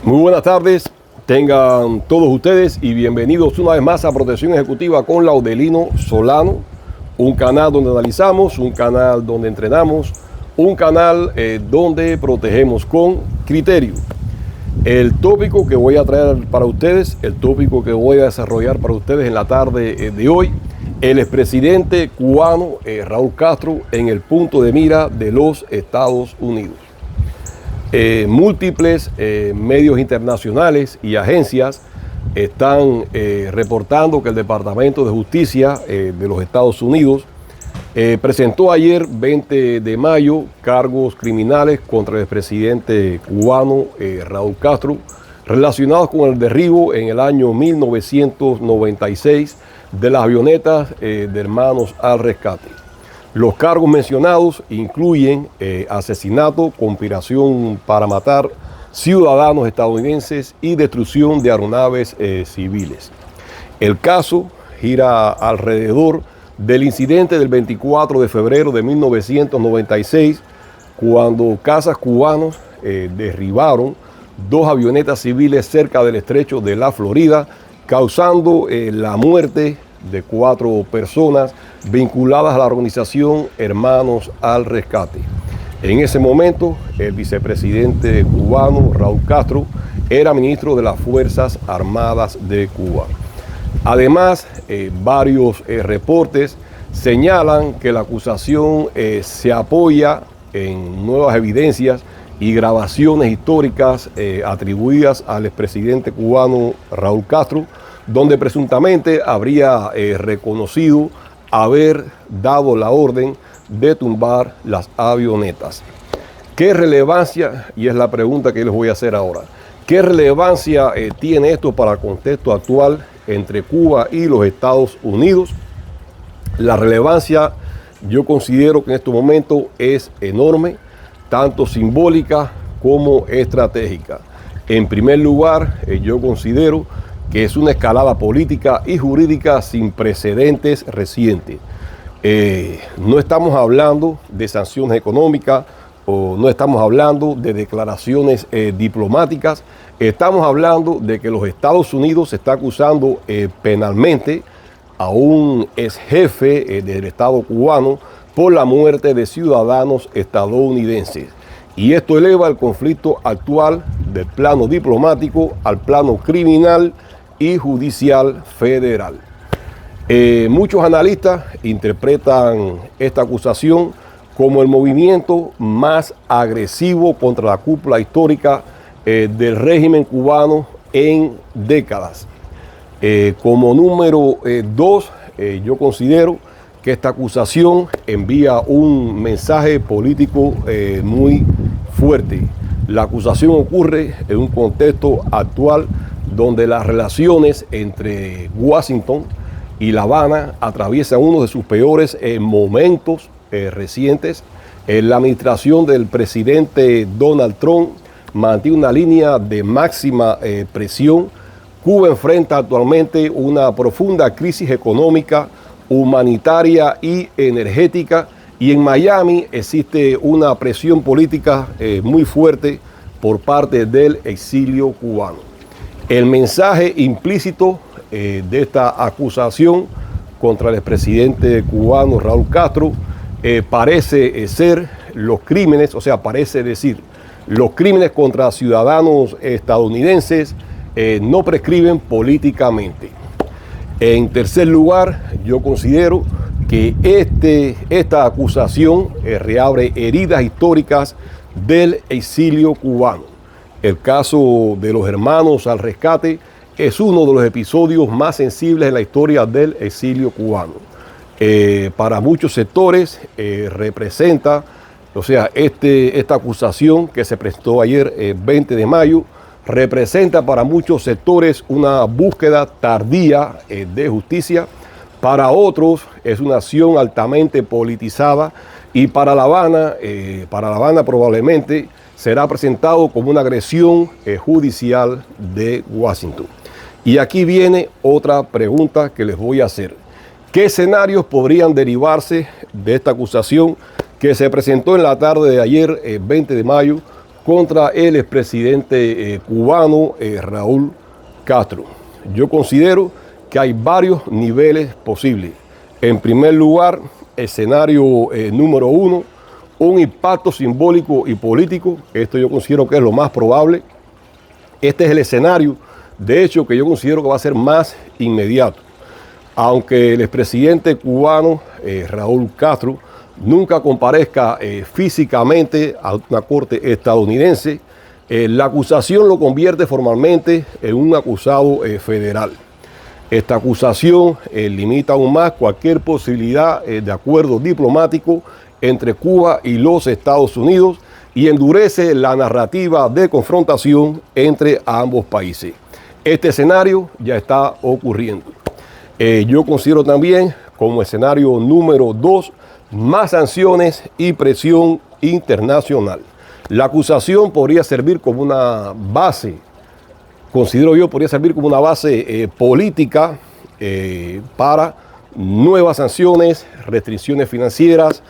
Muy buenas tardes, tengan todos ustedes y bienvenidos una vez más a Protección Ejecutiva con Laudelino Solano, un canal donde analizamos, un canal donde entrenamos, un canal donde protegemos con criterio. El tópico que voy a traer para ustedes, el tópico que voy a desarrollar para ustedes en la tarde de hoy, el expresidente cubano Raúl Castro en el punto de mira de los Estados Unidos. Múltiples medios internacionales y agencias están reportando que el Departamento de Justicia de los Estados Unidos presentó ayer, 20 de mayo, cargos criminales contra el expresidente cubano Raúl Castro, relacionados con el derribo en el año 1996 de las avionetas de Hermanos al Rescate. Los cargos mencionados incluyen asesinato, conspiración para matar ciudadanos estadounidenses y destrucción de aeronaves civiles. El caso gira alrededor del incidente del 24 de febrero de 1996, cuando cazas cubanos derribaron dos avionetas civiles cerca del estrecho de la Florida, causando la muerte de 4 personas vinculadas a la organización Hermanos al Rescate. En ese momento, el vicepresidente cubano Raúl Castro era ministro de las Fuerzas Armadas de Cuba. Además, varios reportes señalan que la acusación se apoya en nuevas evidencias y grabaciones históricas atribuidas al expresidente cubano Raúl Castro, donde presuntamente habría reconocido haber dado la orden de tumbar las avionetas. ¿Qué relevancia, y es la pregunta que les voy a hacer ahora, qué relevancia tiene esto para el contexto actual entre Cuba y los Estados Unidos? La relevancia, yo considero que en este momento es enorme, tanto simbólica como estratégica. En primer lugar, yo considero que es una escalada política y jurídica sin precedentes recientes. No estamos hablando de sanciones económicas o no estamos hablando de declaraciones diplomáticas. Estamos hablando de que los Estados Unidos se está acusando penalmente a un ex jefe del Estado cubano por la muerte de ciudadanos estadounidenses. Y esto eleva el conflicto actual del plano diplomático al plano criminal y judicial federal. Muchos analistas interpretan esta acusación como el movimiento más agresivo contra la cúpula histórica del régimen cubano en décadas. Como número 2, yo considero que esta acusación envía un mensaje político muy fuerte. La acusación ocurre en un contexto actual donde las relaciones entre Washington y La Habana atraviesan uno de sus peores momentos recientes. La administración del presidente Donald Trump mantiene una línea de máxima presión. Cuba enfrenta actualmente una profunda crisis económica, humanitaria y energética, y en Miami existe una presión política muy fuerte por parte del exilio cubano. El mensaje implícito de esta acusación contra el expresidente cubano Raúl Castro parece ser los crímenes, o sea, parece decir, los crímenes contra ciudadanos estadounidenses no prescriben políticamente. En tercer lugar, yo considero que esta acusación reabre heridas históricas del exilio cubano. El caso de los Hermanos al Rescate es uno de los episodios más sensibles en la historia del exilio cubano. Para muchos sectores representa, o sea, esta acusación que se prestó ayer, 20 de mayo, representa para muchos sectores una búsqueda tardía de justicia. Para otros es una acción altamente politizada y para La Habana probablemente será presentado como una agresión judicial de Washington. Y aquí viene otra pregunta que les voy a hacer. ¿Qué escenarios podrían derivarse de esta acusación que se presentó en la tarde de ayer, 20 de mayo, contra el expresidente cubano Raúl Castro. Yo considero que hay varios niveles posibles. En primer lugar, escenario número 1, un impacto simbólico y político. Esto yo considero que es lo más probable. Este es el escenario, de hecho, que yo considero que va a ser más inmediato. Aunque el expresidente cubano Raúl Castro nunca comparezca físicamente a una corte estadounidense, la acusación lo convierte formalmente en un acusado federal. Esta acusación limita aún más cualquier posibilidad de acuerdo diplomático entre Cuba y los Estados Unidos y endurece la narrativa de confrontación entre ambos países. Este escenario ya está ocurriendo. Yo considero también como escenario número 2 más sanciones y presión internacional. La acusación podría servir como una base, considero yo, podría servir como una base política para nuevas sanciones, restricciones financieras,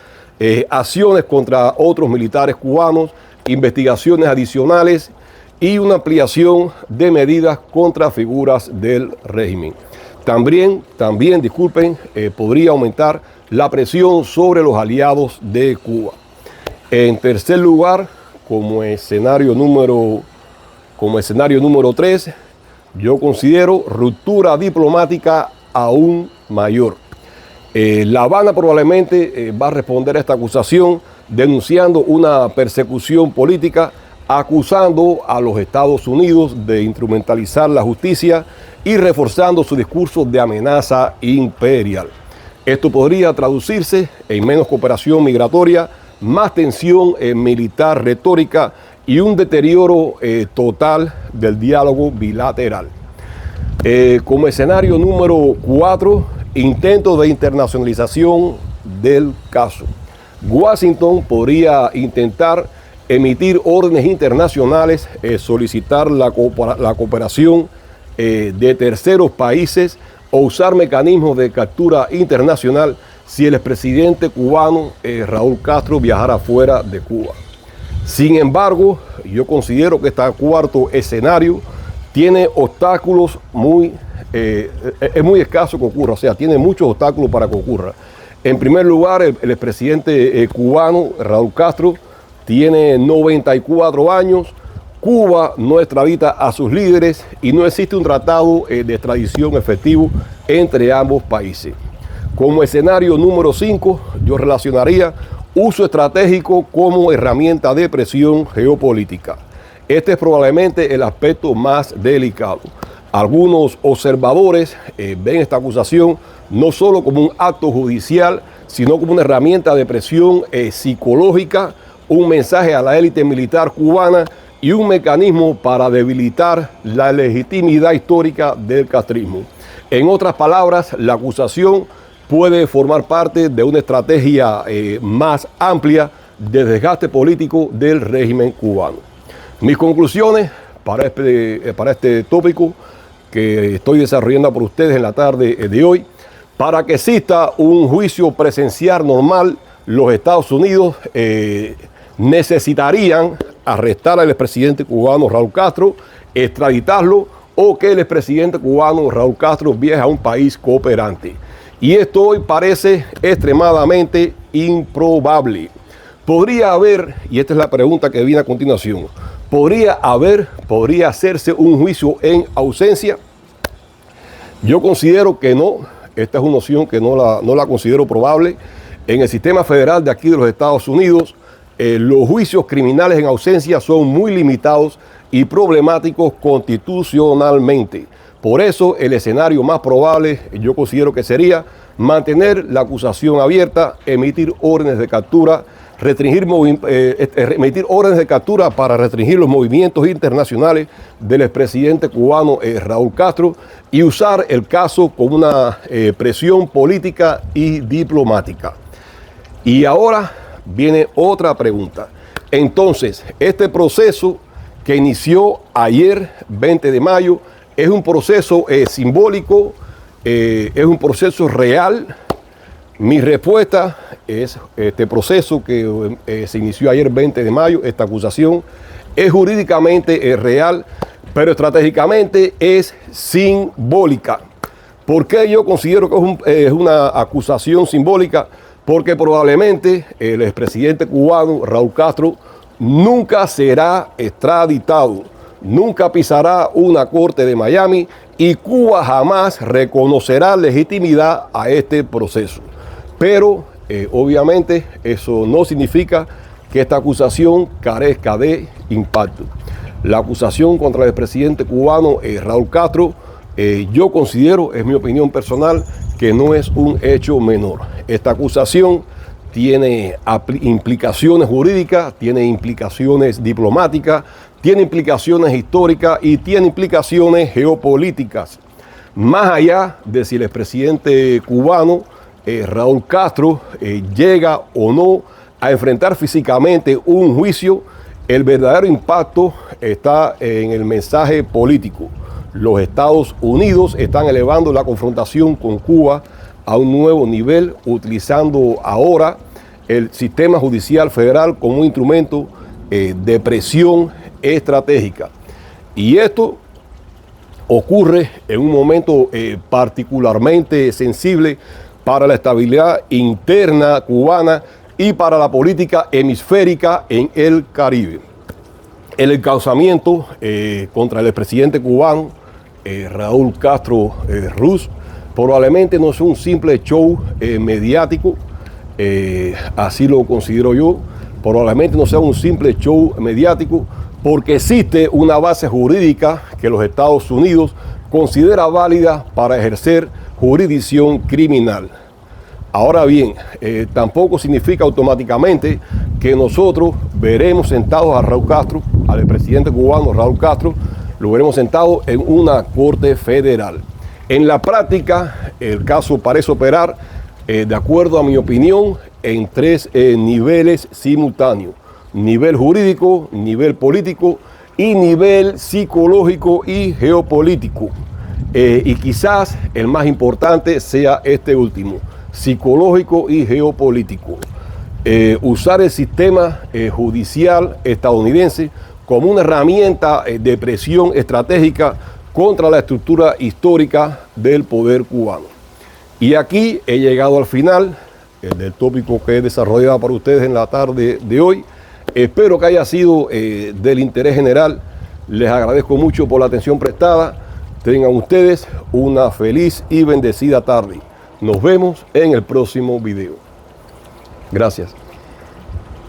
acciones contra otros militares cubanos, investigaciones adicionales y una ampliación de medidas contra figuras del régimen. También, disculpen, podría aumentar la presión sobre los aliados de Cuba. En tercer lugar, como escenario número 3, yo considero ruptura diplomática aún mayor. La Habana probablemente va a responder a esta acusación denunciando una persecución política, acusando a los Estados Unidos de instrumentalizar la justicia y reforzando su discurso de amenaza imperial. Esto podría traducirse en menos cooperación migratoria, más tensión militar retórica y un deterioro total del diálogo bilateral. Como escenario número 4, intentos de internacionalización del caso. Washington podría intentar emitir órdenes internacionales, solicitar la cooperación de terceros países o usar mecanismos de captura internacional si el expresidente cubano Raúl Castro viajara fuera de Cuba. Sin embargo, yo considero que este cuarto escenario tiene obstáculos es muy escaso que ocurra, o sea, tiene muchos obstáculos para que ocurra. En primer lugar, el expresidente cubano Raúl Castro tiene 94 años, Cuba no extradita a sus líderes y no existe un tratado de extradición efectivo entre ambos países. Como escenario número 5, yo relacionaría uso estratégico como herramienta de presión geopolítica. Este es probablemente el aspecto más delicado. Algunos observadores ven esta acusación no solo como un acto judicial, sino como una herramienta de presión psicológica, un mensaje a la élite militar cubana y un mecanismo para debilitar la legitimidad histórica del castrismo. En otras palabras, la acusación puede formar parte de una estrategia más amplia de desgaste político del régimen cubano. Mis conclusiones para este tópico que estoy desarrollando por ustedes en la tarde de hoy: para que exista un juicio presencial normal, los Estados Unidos necesitarían arrestar al expresidente cubano Raúl Castro, extraditarlo o que el expresidente cubano Raúl Castro viaje a un país cooperante. Y esto hoy parece extremadamente improbable. Podría haber, y esta es la pregunta que viene a continuación, podría hacerse un juicio en ausencia. Yo considero que no. Esta es una opción que no la considero probable. En el sistema federal de aquí de los Estados Unidos, los juicios criminales en ausencia son muy limitados y problemáticos constitucionalmente. Por eso, el escenario más probable, yo considero que sería mantener la acusación abierta, emitir órdenes de captura, emitir órdenes de captura para restringir los movimientos internacionales del expresidente cubano Raúl Castro y usar el caso como una presión política y diplomática. Y ahora viene otra pregunta. Entonces, este proceso que inició ayer, 20 de mayo, es un proceso simbólico, es un proceso real. Mi respuesta es: este proceso que se inició ayer 20 de mayo, esta acusación, es jurídicamente real, pero estratégicamente es simbólica. ¿Por qué yo considero que es una acusación simbólica? Porque probablemente el expresidente cubano Raúl Castro nunca será extraditado, nunca pisará una corte de Miami y Cuba jamás reconocerá legitimidad a este proceso. Pero obviamente eso no significa que esta acusación carezca de impacto. La acusación contra el expresidente cubano Raúl Castro, yo considero, es mi opinión personal, que no es un hecho menor. Esta acusación tiene implicaciones jurídicas, tiene implicaciones diplomáticas, tiene implicaciones históricas y tiene implicaciones geopolíticas. Más allá de si el expresidente cubano Raúl Castro llega o no a enfrentar físicamente un juicio, el verdadero impacto está en el mensaje político. Los Estados Unidos están elevando la confrontación con Cuba a un nuevo nivel, utilizando ahora el sistema judicial federal como un instrumento de presión estratégica. Y esto ocurre en un momento particularmente sensible para la estabilidad interna cubana y para la política hemisférica en el Caribe. El encauzamiento contra el expresidente cubano Raúl Castro Ruz probablemente no es un simple show mediático, así lo considero yo. Probablemente no sea un simple show mediático porque existe una base jurídica que los Estados Unidos considera válida para ejercer jurisdicción criminal. Ahora bien, tampoco significa automáticamente que nosotros veremos sentados a Raúl Castro, al expresidente cubano Raúl Castro, lo veremos sentado en una corte federal. En la práctica, el caso parece operar, de acuerdo a mi opinión, en tres niveles simultáneos: nivel jurídico, nivel político y nivel psicológico y geopolítico. Y quizás el más importante sea este último, psicológico y geopolítico. Usar el sistema judicial estadounidense como una herramienta de presión estratégica contra la estructura histórica del poder cubano. Y aquí he llegado al final del tópico que he desarrollado para ustedes en la tarde de hoy. Espero que haya sido del interés general. Les agradezco mucho por la atención prestada. Tengan ustedes una feliz y bendecida tarde. Nos vemos en el próximo video. Gracias.